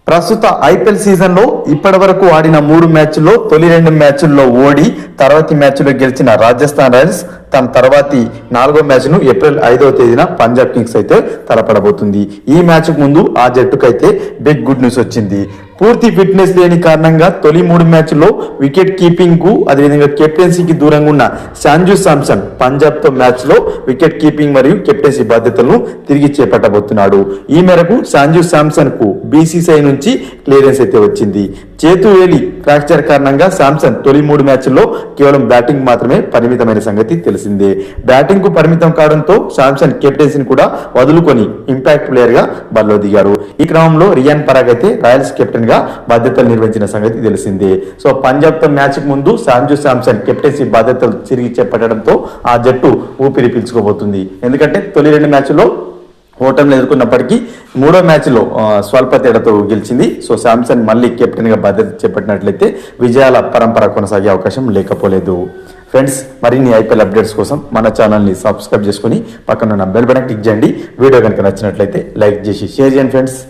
ప్రస్తుత IPL season లో ఇప్పటి వరకు ఆడిన 3 మ్యాచ్ల్లో తొలి 2 మ్యాచ్ల్లో ఓడి తర్వాతి మ్యాచ్లో గెలిచిన రాజస్థాన్ రాయల్స్ తన తర్వాతి 4వ మ్యాచ్ను ఏప్రిల్ 5వ తేదీన పంజాబ్ కింగ్స్ అయితే తలపడబోతుంది. ఈ మ్యాచ్ ముందు ఆ జట్టుకైతే బిగ్ గుడ్ న్యూస్ వచ్చింది. పూర్తి ఫిట్నెస్ లేని కారణంగా తొలి 3 మ్యాచ్ల్లో వికెట్ కీపింగ్ కు అదేవిధంగా కెప్టెన్సీకి దూరంగా ఉన్న సంజు శాంసన్ పంజాబ్ తో మ్యాచ్ లో వికెట్ కీపింగ్ మరియు కెప్టెన్సీ బాధ్యతలను తిరిగి చేపట్టబోతున్నాడు. ఈ మేరకు సంజు శాంసన్ కు బీసీసీఐ నుంచి క్లియరెన్స్ అయితే వచ్చింది. చేతువేలి ఫ్రాక్చర్ కారణంగా శాంసన్ తొలి 3 మ్యాచ్ల్లో కేవలం బ్యాటింగ్ మాత్రమే పరిమితమైన సంగతి తెలిసిందే. బ్యాటింగ్ కు పరిమితం కావడంతో శాంసన్ కెప్టెన్సీని కూడా వదులుకొని ఇంపాక్ట్ ప్లేయర్ గా బరిలో దిగారు. ఈ క్రమంలో రియాన్ పరాగ్ అయితే రాయల్స్ కెప్టెన్ గా బాధ్యతలు నిర్వహించిన సంగతి తెలిసిందే. సో పంజాబ్ తో మ్యాచ్ ముందు సంజు శాంసన్ కెప్టెన్సీ బాధ్యతలు తిరిగి చేపట్టడంతో ఆ జట్టు ఊపిరి పీల్చుకోబోతుంది. ఎందుకంటే తొలి 2 మ్యాచ్ల్లో ఓటమిని ఎదుర్కొన్నప్పటికీ 3వ మ్యాచ్లో స్వల్ప తేడాతో గెలిచింది. సో శాంసన్ మళ్ళీ కెప్టెన్ గా బాధ్యత చేపట్టినట్లయితే విజయాల పరంపర కొనసాగే అవకాశం లేకపోలేదు. ఫ్రెండ్స్, మరిన్ని ఐపీఎల్ అప్డేట్స్ కోసం మన ఛానల్ని సబ్స్క్రైబ్ చేసుకుని పక్కన ఉన్న బెల్ బటన్ క్లిక్ చేయండి. వీడియో కనుక నచ్చినట్లయితే లైక్ చేసి షేర్ చేయండి ఫ్రెండ్స్.